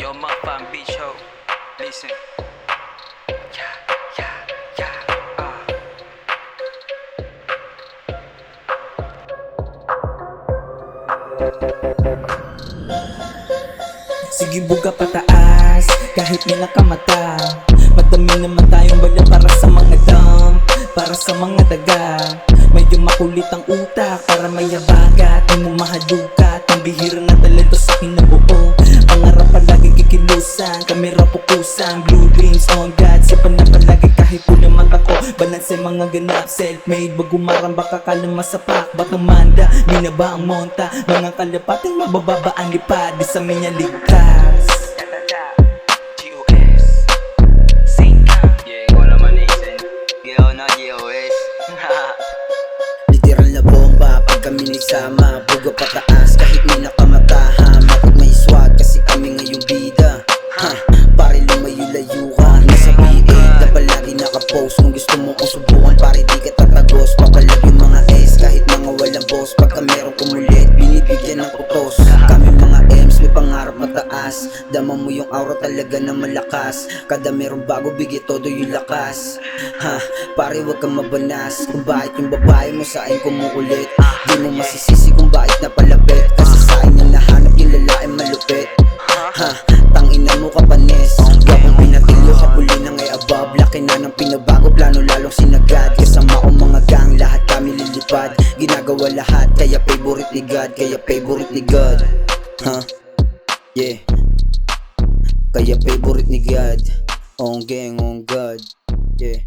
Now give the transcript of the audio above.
Yo, motherfucking bitch ho. Listen. Yeah, yeah, yeah. Sige buga pataas, kahit nila kamata. Madami naman tayong bala para sa mga dump, para sa mga daga. Medyo makulit ang utak para mayabagat. Di mo mahalukat, ang bihira na talento sa kinabuo. Pangarap palagi kikilusan, kamera pukusan. Blue dreams on God, sipan na palagi kahit pula mata ko. Balanse mga ganap, self-made. Bago maramba kakala masapak, batang manda, binaba ang monta. Mga kalapating mabababa ang lipad, di sa minya ligtas. G.O.S. Same time. Yeah, ikaw naman Asen. G.O. na G.O.S. Literal na bomba pag kami nagsama. Buga pataas kahit may nakamatahan. Bakit may swag kasi kami ngayong bida. Pare lumayo-layo ka. Nasa PA na palagi nakapost. Kung gusto mo kong subukan pare di ka tatagos. Papalag yung mga S kahit mga walang boss. Pagka merong kumulit binibigyan ng utos. Kami mga M's may pangarap mataas. Dama mo yung aura talaga na malakas. Kada merong bago bigay todo yung lakas. Pare wag kang mabanas kung bakit yung babae mo sa akin kumuulit. Di mo masisisi kung bakit napalapit. Kasi sa akin yung nahanap yung lalaki malupit. Tangina mo kapanes. Gapong pinatilo kapuli na ngay above. Laki na ng pinabago plano lalong sinagad. Kasama ko mga gang lahat kami lilipad. Ginagawa lahat kaya favorite ni God. Kaya favorite ni God. Yeah. Kaya favorite ni God. On gang on God. Yeah.